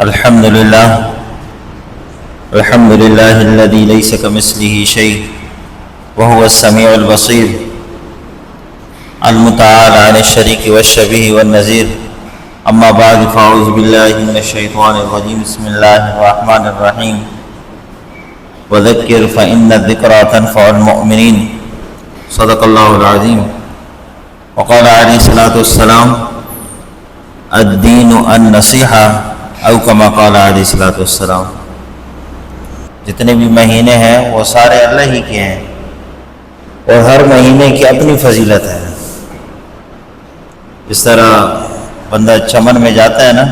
الحمد لله الذي ليس كمثله شيء وهو السميع البصير المتعالى عن الشريك والشبيه والنظير. اما بعد فاعوذ بالله من الشيطان الرجيم. بسم الله الرحمن الرحيم. وذكر فإن الذكرى تنفع المؤمنين. صدق الله العظيم. وقال عليه الصلاة والسلام الدین النصیحہ او کما قال علیہ الصلاۃ والسلام. جتنے بھی مہینے ہیں وہ سارے اللہ ہی کے ہیں اور ہر مہینے کی اپنی فضیلت ہے. اس طرح بندہ چمن میں جاتا ہے نا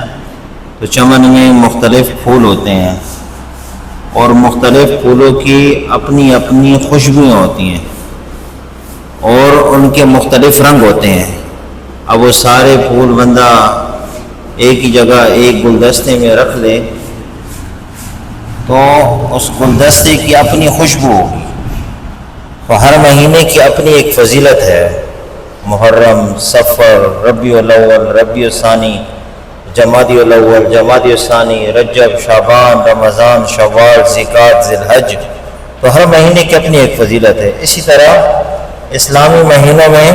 تو چمن میں مختلف پھول ہوتے ہیں اور مختلف پھولوں کی اپنی اپنی خوشبوئیں ہوتی ہیں اور ان کے مختلف رنگ ہوتے ہیں. اب وہ سارے پھول بندہ ایک ہی جگہ ایک گلدستے میں رکھ لے تو اس گلدستے کی اپنی خوشبو ہوگی. تو ہر مہینے کی اپنی ایک فضیلت ہے. محرم، صفر، ربیع الاول، ربیع الثانی، جمادی الاول، جمادی الثانی، رجب، شعبان، رمضان، شوال، ذوالقعدہ، ذی الحج. تو ہر مہینے کی اپنی ایک فضیلت ہے. اسی طرح اسلامی مہینوں میں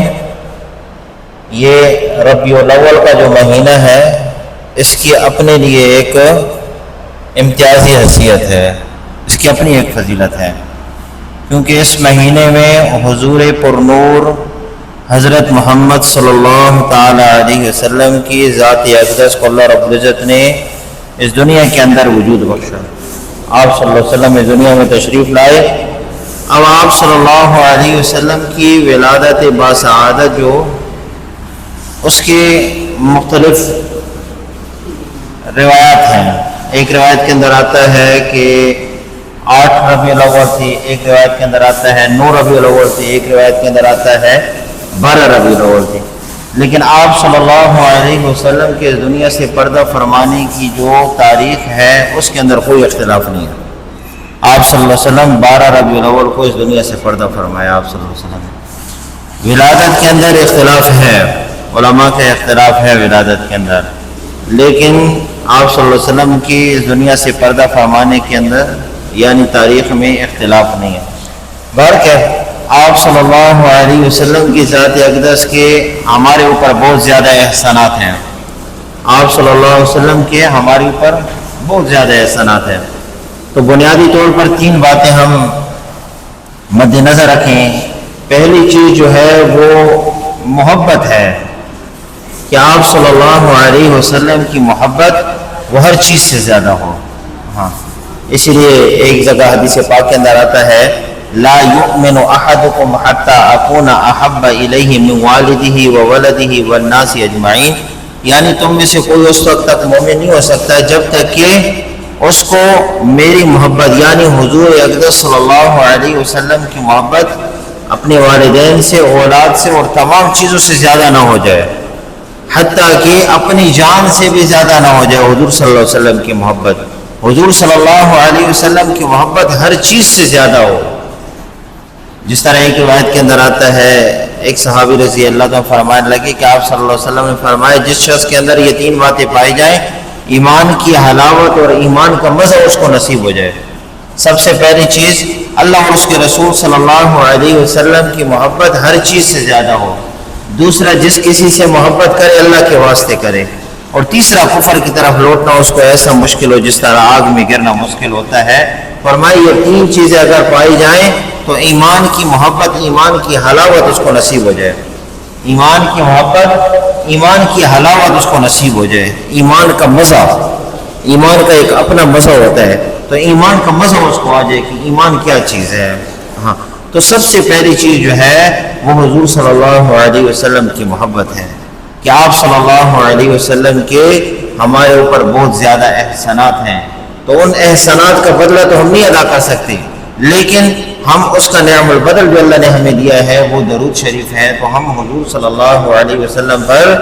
یہ ربیع الاول کا جو مہینہ ہے اس کی اپنے لیے ایک امتیازی حیثیت ہے، اس کی اپنی ایک فضیلت ہے، کیونکہ اس مہینے میں حضور پرنور حضرت محمد صلی اللہ تعالی علیہ وسلم کی ذات اقدس کو اللہ رب العزت نے اس دنیا کے اندر وجود بخشا. آپ صلی اللہ علیہ وسلم اس دنیا میں تشریف لائے. اب آپ صلی اللہ علیہ وسلم کی ولادت باسعادت جو اس کی مختلف روایات ہیں. ایک روایت کے اندر آتا ہے کہ 8 ربیع الاول تھی، ایک روایت کے اندر آتا ہے 9 ربیع الاول تھی، ایک روایت کے اندر آتا ہے 12 ربیع الاول تھی. لیکن آپ صلی اللہ علیہ وسلم کے اس دنیا سے پردہ فرمانے کی جو تاریخ ہے اس کے اندر کوئی اختلاف نہیں ہے. آپ صلی اللہ علیہ وسلم 12 ربیع الاول کو اس دنیا سے پردہ فرمایا. آپ صلی اللہ علیہ وسلم ولادت کے اندر اختلاف ہے، علماء کا اختلاف ہے ولادت کے اندر، لیکن آپ صلی اللہ علیہ وسلم کی اس دنیا سے پردہ فرمانے کے اندر یعنی تاریخ میں اختلاف نہیں ہے. بہرکیف آپ صلی اللہ علیہ وسلم کی ذات اقدس کے ہمارے اوپر بہت زیادہ احسانات ہیں. آپ صلی اللہ علیہ وسلم کے ہمارے اوپر بہت زیادہ احسانات ہیں. تو بنیادی طور پر 3 باتیں ہم مد نظر رکھیں. پہلی چیز جو ہے وہ محبت ہے کہ آپ صلی اللہ علیہ وسلم کی محبت وہ ہر چیز سے زیادہ ہو. ہاں، اس لیے ایک جگہ حدیث پاک کے اندر آتا ہے لا یؤمن احدکم حتی اکون احب الیہ من والدہ وولدہ والناس اجمعین. یعنی تم میں سے کوئی اس وقت تک مومن نہیں ہو سکتا جب تک کہ اس کو میری محبت یعنی حضور اقدس صلی اللہ علیہ وسلم کی محبت اپنے والدین سے، اولاد سے اور تمام چیزوں سے زیادہ نہ ہو جائے، حتیٰ کہ اپنی جان سے بھی زیادہ نہ ہو جائے. حضور صلی اللہ علیہ وسلم کی محبت، حضور صلی اللہ علیہ وسلم کی محبت ہر چیز سے زیادہ ہو. جس طرح ایک روایت کے اندر آتا ہے ایک صحابی رضی اللہ عنہ فرمانے لگے کہ آپ صلی اللہ علیہ وسلم نے فرمایا جس شخص کے اندر یہ 3 باتیں پائی جائیں ایمان کی حلاوت اور ایمان کا مزہ اس کو نصیب ہو جائے. سب سے پہلی چیز اللہ اور اس کے رسول صلی اللہ علیہ وسلم کی محبت ہر چیز سے زیادہ ہو. دوسرا جس کسی سے محبت کرے اللہ کے واسطے کرے. اور تیسرا کفر کی طرف لوٹنا اس کو ایسا مشکل ہو جس طرح آگ میں گرنا مشکل ہوتا ہے. فرمایا یہ 3 چیزیں اگر پائی جائیں تو ایمان کی محبت، ایمان کی حلاوت اس کو نصیب ہو جائے. ایمان کی محبت، ایمان کی حلاوت اس کو نصیب ہو جائے. ایمان کا مزہ، ایمان کا ایک اپنا مزہ ہوتا ہے، تو ایمان کا مزہ اس کو آ جائے کہ ایمان کیا چیز ہے. ہاں، تو سب سے پہلی چیز جو ہے وہ حضور صلی اللہ علیہ وسلم کی محبت ہے کہ آپ صلی اللہ علیہ وسلم کے ہمارے اوپر بہت زیادہ احسانات ہیں. تو ان احسانات کا بدلہ تو ہم نہیں ادا کر سکتے، لیکن ہم اس کا نعم البدل جو اللہ نے ہمیں دیا ہے وہ درود شریف ہے. تو ہم حضور صلی اللہ علیہ وسلم پر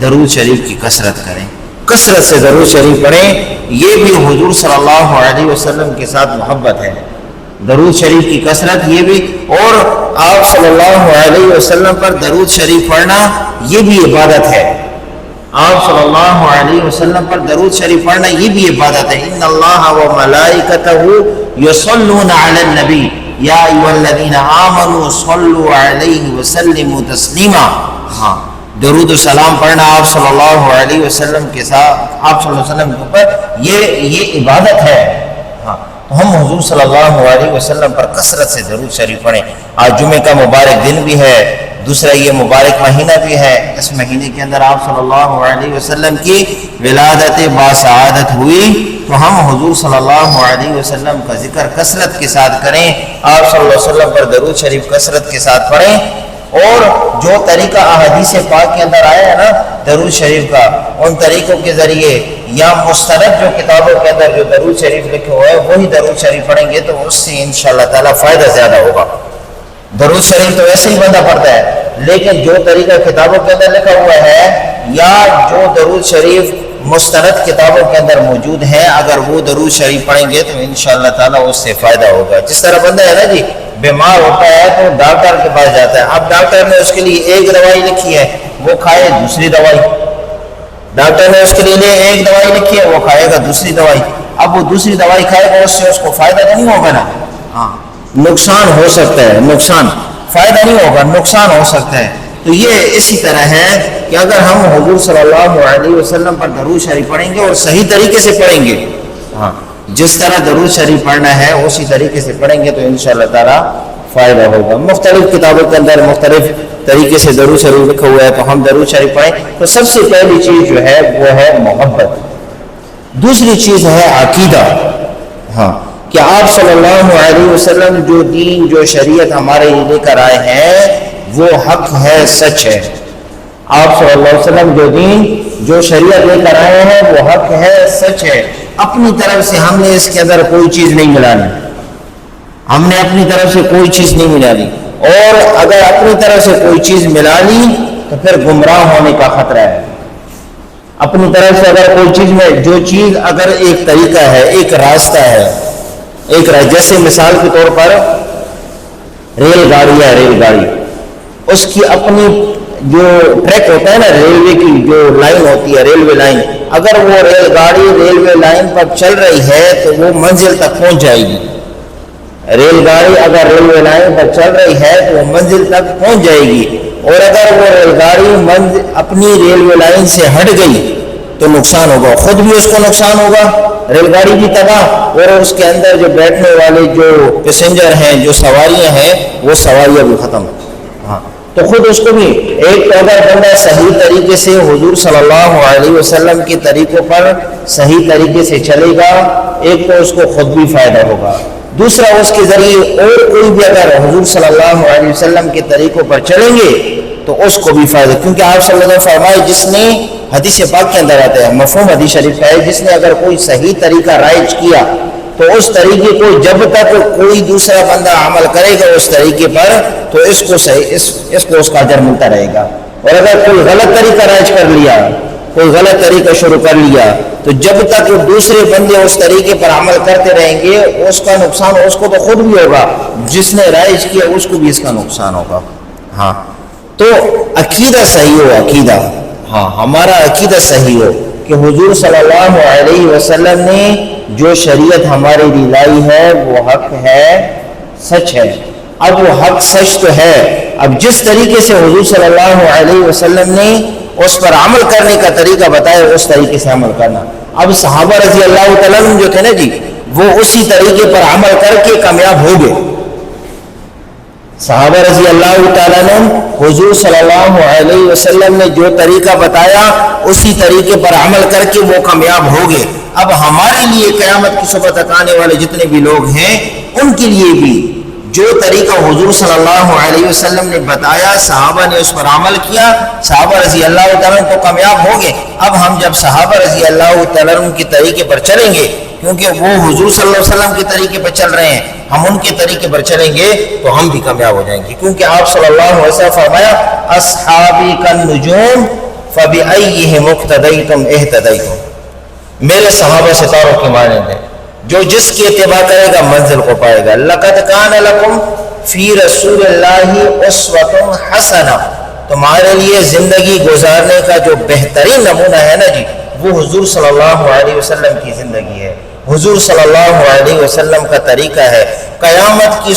درود شریف کی کثرت کریں، کثرت سے درود شریف پڑھیں. یہ بھی حضور صلی اللہ علیہ وسلم کے ساتھ محبت ہے. درود شریف کی کثرت یہ بھی، اور آپ صلی اللہ علیہ وسلم پر درود شریف پڑھنا یہ بھی عبادت ہے. آپ صلی اللہ علیہ وسلم پر درود شریف پڑھنا یہ بھی عبادت ہے. ان اللہ و ملائکتہ یصلون علی النبی یا ایھا الذین آمنوا صلوا علیہ وسلموا تسلیما. ہاں درود و سلام پڑھنا آپ صلی اللہ علیہ وسلم کے ساتھ، آپ صلی اللہ علیہ وسلم کے اوپر، یہ عبادت ہے. ہاں تو ہم حضور صلی اللہ علیہ وسلم پر کثرت سے درود شریف پڑھیں. آج جمعے کا مبارک دن بھی ہے، دوسرا یہ مبارک مہینہ بھی ہے. اس مہینے کے اندر آپ صلی اللہ علیہ وسلم کی ولادت باسعادت ہوئی، تو ہم حضور صلی اللہ علیہ وسلم کا ذکر کثرت کے ساتھ کریں، آپ صلی اللہ علیہ وسلم پر درود شریف کثرت کے ساتھ پڑھیں. اور جو طریقہ احادیث پاک کے اندر آیا ہے نا درود شریف کا، ان طریقوں کے ذریعے یا مستند جو کتابوں کے اندر جو درود شریف لکھے ہوئے ہیں وہی درود شریف پڑھیں گے تو اس سے انشاءاللہ تعالی فائدہ زیادہ ہوگا. درود شریف تو ویسے ہی بندہ پڑھتا ہے، لیکن جو طریقہ کتابوں کے اندر لکھا ہوا ہے یا جو درود شریف مستند کتابوں کے اندر موجود ہیں، اگر وہ درود شریف پڑھیں گے تو انشاءاللہ تعالی اس سے فائدہ ہوگا. جس طرح بندہ ہے نا جی بیمار ہوتا ہے تو ڈاکٹر کے پاس جاتا ہے، اب ڈاکٹر نے اس کے لیے ایک دوائی لکھی ہے، وہ کھائے دوسری دوائی. ڈاکٹر نے اس کے لیے ایک دوائی لکھی ہے، وہ کھائے گا دوسری دوائی. اب وہ دوسری دوائی کھائے گا، اس سے اس کو فائدہ نہیں ہوگا نا، ہاں نقصان ہو سکتا ہے، نقصان، فائدہ نہیں ہوگا، نقصان ہو سکتا ہے. تو یہ اسی طرح ہے کہ اگر ہم حضور صلی اللہ علیہ وسلم پر درود شریف پڑھیں گے اور صحیح طریقے سے پڑھیں گے، ہاں جس طرح درود شریف پڑھنا ہے اسی طریقے سے پڑھیں گے تو انشاءاللہ تعالی فائدہ ہوگا. مختلف کتابوں کے اندر مختلف طریقے سے درود شریف لکھا ہوا ہے، تو ہم درود شریف پڑھیں. تو سب سے پہلی چیز جو ہے وہ ہے محبت. دوسری چیز ہے عقیدہ. ہاں کہ آپ صلی اللہ علیہ وسلم جو دین جو شریعت ہمارے لیے لے کر آئے ہیں وہ حق ہے، سچ ہے. آپ صلی اللہ علیہ وسلم جو دین جو شریعت لے کر آئے ہیں وہ حق ہے، سچ ہے. اپنی طرف سے ہم نے اس کے اندر کوئی چیز نہیں ملانی، ہم نے اپنی طرف سے کوئی چیز نہیں ملانی. اور اگر اپنی طرف سے کوئی چیز ملا لی تو پھر گمراہ ہونے کا خطرہ ہے. اپنی طرف سے اگر کوئی چیز میں جو چیز اگر ایک طریقہ ہے، ایک راستہ ہے، جیسے مثال کے طور پر ریل گاڑی ہے، ریل گاڑی اس کی اپنی جو ٹریک ہوتا ہے نا، ریلوے کی جو لائن ہوتی ہے، ریلوے لائن، اگر وہ ریل گاڑی ریلوے لائن پر چل رہی ہے تو وہ منزل تک پہنچ جائے گی. ریل گاڑی اگر ریلوے لائن پر چل رہی ہے تو وہ منزل تک پہنچ جائے گی. اور اگر وہ ریل گاڑی اپنی ریلوے لائن سے ہٹ گئی تو نقصان ہوگا، خود بھی اس کو نقصان ہوگا، ریل گاڑی بھی تباہ، اور اس کے اندر جو بیٹھنے والے جو پیسنجر ہیں، جو سواریاں ہیں، وہ سواریاں بھی ختم. ہاں تو خود اس کو بھی ایک اگر بندہ صحیح طریقے سے حضور صلی اللہ علیہ وسلم کے طریقوں پر صحیح طریقے سے چلے گا، ایک تو اس کو خود بھی فائدہ ہوگا، دوسرا اس کے ذریعے اور کوئی بھی اگر حضور صلی اللہ علیہ وسلم کے طریقوں پر چلیں گے تو اس کو بھی فائدہ. کیونکہ آپ صلی اللہ علیہ وسلم فرمائے، جس نے حدیث پاک کے اندر آتا ہے، مفہوم حدیث شریف کا ہے، جس نے اگر کوئی صحیح طریقہ رائج کیا تو اس طریقے کو جب تک کوئی دوسرا بندہ عمل کرے گا اس طریقے پر تو اس کو اس کا اجر ملتا رہے گا. اور اگر کوئی غلط طریقہ رائج کر لیا، کوئی غلط طریقہ شروع کر لیا تو جب تک دوسرے بندے اس طریقے پر عمل کرتے رہیں گے اس کا نقصان اس کو تو خود بھی ہوگا، جس نے رائج کیا اس کو بھی اس کا نقصان ہوگا. ہاں تو عقیدہ صحیح ہو، عقیدہ، ہاں ہمارا عقیدہ صحیح ہو کہ حضور صلی اللہ علیہ وسلم نے جو شریعت ہمارے لیے لائی ہے وہ حق ہے، سچ ہے. اب وہ حق سچ تو ہے، اب جس طریقے سے حضور صلی اللہ علیہ وسلم نے اس پر عمل کرنے کا طریقہ بتایا اس طریقے سے عمل کرنا. اب صحابہ رضی اللہ تعالیٰ عنہ جو تھے نا جی، وہ اسی طریقے پر عمل کر کے کامیاب ہو گئے. صحابہ رضی اللہ تعالیٰ عنہ حضور صلی اللہ علیہ وسلم نے جو طریقہ بتایا اسی طریقے پر عمل کر کے وہ کامیاب ہو گئے. اب ہمارے لیے قیامت کی صبح تک آنے والے جتنے بھی لوگ ہیں ان کے لیے بھی جو طریقہ حضور صلی اللہ علیہ وسلم نے بتایا، صحابہ نے اس پر عمل کیا، صحابہ رضی اللہ تعالیٰ عنہ تو کامیاب ہو گئے. اب ہم جب صحابہ رضی اللہ تعالیٰ عنہ کے طریقے پر چلیں گے، کیونکہ وہ حضور صلی اللہ علیہ وسلم کے طریقے پر چل رہے ہیں، ہم ان کے طریقے پر چلیں گے تو ہم بھی کامیاب ہو جائیں گے. کیونکہ آپ صلی اللہ علیہ وسلم فرمایا، اصحابی کالنجوم فبأیہم اقتدیتم اہتدیتم، میرے صحابہ ستاروں کے مانند ہیں، جو جس کی اتباع کرے گا منزل کو پائے گا. لقد کان لکم فی رسول اللہ اسوۃ حسنہ، تمہارے لیے زندگی گزارنے کا جو بہترین نمونہ ہے نا جی، وہ حضور صلی اللہ علیہ وسلم کی زندگی ہے، حضور صلی اللہ علیہ وسلم کا طریقہ ہے۔ قیامت کی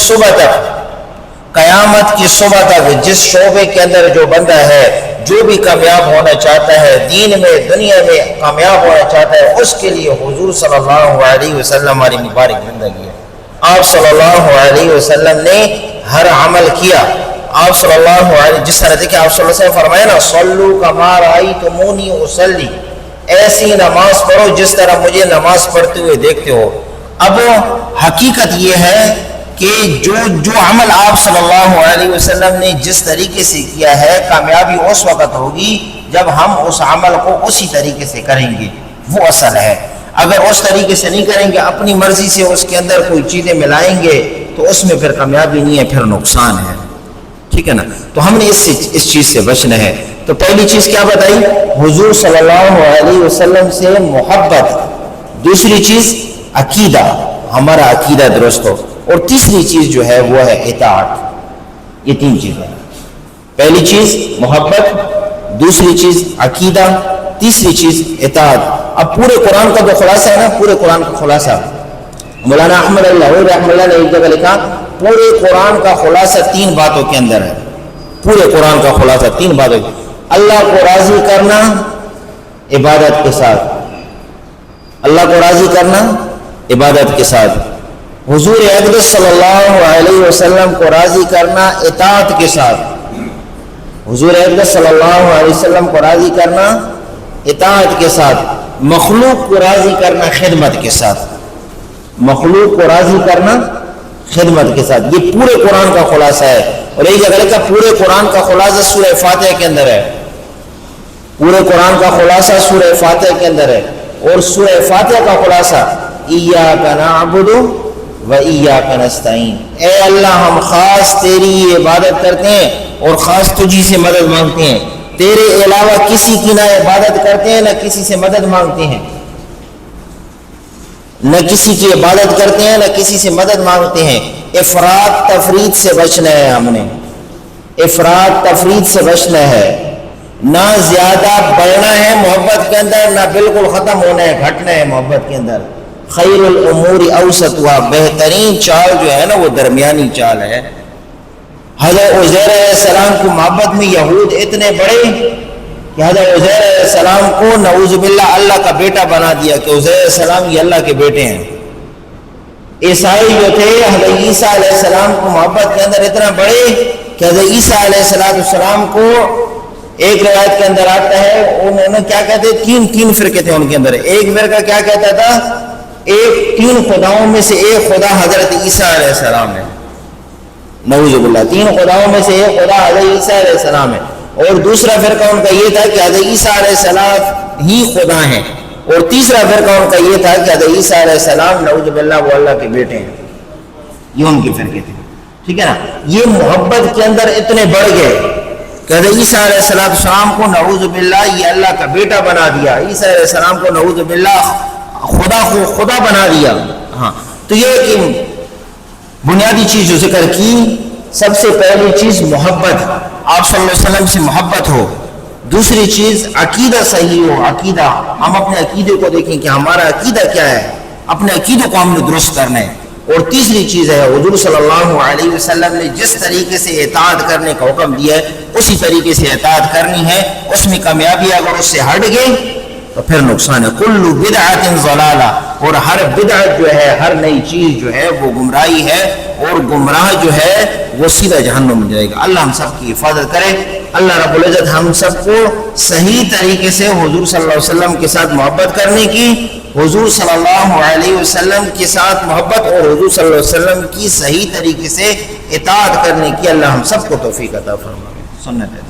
صبح تک جس شعبے کے اندر جو بندہ ہے، جو بھی کامیاب ہونا چاہتا ہے، دین میں دنیا میں کامیاب ہونا چاہتا ہے، اس کے لیے حضور صلی اللہ علیہ وسلم ہماری مبارک زندگی ہے۔ آپ صلی اللہ علیہ وسلم نے ہر عمل کیا۔ آپ صلی اللہ علیہ، جس طرح دیکھیں آپ صلی اللہ علیہ وسلم فرمایا نا، صلو کما رأیتمونی اصلی، ایسی نماز پڑھو جس طرح مجھے نماز پڑھتے ہوئے دیکھتے ہو۔ اب حقیقت یہ ہے کہ جو عمل آپ صلی اللہ علیہ وسلم نے جس طریقے سے کیا ہے، کامیابی اس وقت ہوگی جب ہم اس عمل کو اسی طریقے سے کریں گے، وہ اصل ہے۔ اگر اس طریقے سے نہیں کریں گے، اپنی مرضی سے اس کے اندر کوئی چیزیں ملائیں گے، تو اس میں پھر کامیابی نہیں ہے، پھر نقصان ہے، ٹھیک ہے نا۔ تو ہم نے اس چیز سے بچنا ہے۔ تو پہلی چیز کیا بتائی؟ حضور صلی اللہ علیہ وسلم سے محبت، دوسری چیز عقیدہ، ہمارا عقیدہ درست ہو، اور تیسری چیز جو ہے وہ ہے اطاعت۔ یہ تین چیزیں، پہلی چیز محبت، دوسری چیز عقیدہ، تیسری چیز اطاعت۔ اب پورے قرآن کا جو خلاصہ ہے نا، پورے قرآن کا خلاصہ مولانا احمد اللہ رحمہ اللہ نے ایک جگہ لکھا، پورے قرآن کا خلاصہ تین باتوں کے اندر ہے۔ پورے قرآن کا خلاصہ تین باتوں، اللہ کو راضی کرنا عبادت کے ساتھ، اللہ کو راضی کرنا عبادت کے ساتھ، حضور اقدس صلی اللہ علیہ وسلم کو راضی کرنا اطاعت کے ساتھ، حضور اقدس صلی اللہ علیہ وسلم کو راضی کرنا اطاعت کے ساتھ، مخلوق کو راضی کرنا خدمت کے ساتھ، مخلوق کو راضی کرنا خدمت کے ساتھ۔ یہ پورے قرآن کا خلاصہ ہے۔ اور ایک جگہ کا پورے قرآن کا خلاصہ سورہ فاتحہ کے اندر ہے، پورے قرآن کا خلاصہ سورہ فاتحہ کے اندر ہے۔ اور سورہ فاتحہ کا خلاصہ ایاک نعبد و ایاک نستعین، اے اللہ ہم خاص تیری عبادت کرتے ہیں اور خاص تجھی سے مدد مانگتے ہیں، تیرے علاوہ کسی کی نہ عبادت کرتے ہیں نہ کسی سے مدد مانگتے ہیں، نہ کسی کی عبادت کرتے ہیں نہ کسی سے مدد مانگتے ہیں۔ افراط تفرید سے بچنا ہے، ہم نے افراط تفرید سے بچنا ہے، نہ زیادہ بڑھنا ہے محبت کے اندر، نہ بالکل ختم ہونا ہے، گھٹنا ہے محبت کے اندر۔ خیر الامور اوسطها، بہترین چال جو ہے نا وہ درمیانی چال ہے۔ حضرت عزیر علیہ السلام کی محبت میں یہود اتنے بڑے کہ حضرت عزیر علیہ السلام کو نعوذ باللہ اللہ کا بیٹا بنا دیا، کہ عزیر علیہ السلام یہ اللہ کے بیٹے ہیں۔ عیسائی جو تھے حضرت عیسیٰ علیہ السلام کو محبت کے اندر اتنا بڑے کہ حضرت عیسیٰ علیہ السلام کو ایک روایت کے اندر آتا ہے، انہوں نے کیا کہتے، تین فرقے تھے ان کے اندر۔ ایک فرقہ کیا کہتا تھا، تین خداؤں میں سے ایک خدا حضرت عیسیٰ علیہ السلام ہے، نعوذ باللہ، تین خداؤں میں سے ایک خدا حضرت عیسیٰ علیہ السلام ہے۔ اور دوسرا فرقہ ان کا یہ تھا کہ حضرت عیسیٰ علیہ السلام ہی خدا ہیں، اور تیسرا فرقہ ان کا یہ تھا کہ حضرت عیسیٰ علیہ السلام نعوذ باللہ وہ اللہ کے بیٹے ہیں۔ یہ ان کے فرقے تھے، ٹھیک ہے نا۔ یہ محبت کے اندر اتنے بڑھ گئے کہ حضرت عیسیٰ علیہ السلام کو نعوذ باللہ یہ اللہ کا بیٹا بنا دیا، عیسیٰ علیہ السلام کو نعوذ باللہ خدا کو خدا بنا دیا۔ ہاں، تو یہ کہ بنیادی چیز جو ذکر کی، سب سے پہلی چیز محبت، آپ صلی اللہ علیہ وسلم سے محبت ہو۔ دوسری چیز عقیدہ صحیح ہو، عقیدہ، ہم اپنے عقیدے کو دیکھیں کہ ہمارا عقیدہ کیا ہے، اپنے عقیدے کو ہم نے درست کرنا ہے۔ اور تیسری چیز ہے حضور صلی اللہ علیہ وسلم نے جس طریقے سے اطاعت کرنے کا حکم دیا ہے اسی طریقے سے اطاعت کرنی ہے۔ اس میں کامیابی اگر اس سے ہٹ گئی تو پھر نقصان ہے۔ کل بدعت ضلالہ، اور ہر بدعت جو ہے، ہر نئی چیز جو ہے وہ گمراہی ہے، اور گمراہ جو ہے وہ سیدھا جہنم میں جائے گا۔ اللہ ہم سب کی حفاظت کرے۔ اللہ رب العزت ہم سب کو صحیح طریقے سے حضور صلی اللہ علیہ وسلم کے ساتھ محبت کرنے کی، حضور صلی اللہ علیہ وسلم کے ساتھ محبت اور حضور صلی اللہ علیہ وسلم کی صحیح طریقے سے اطاعت کرنے کی اللہ ہم سب کو توفیق عطا فرمائے۔ سنت ہے۔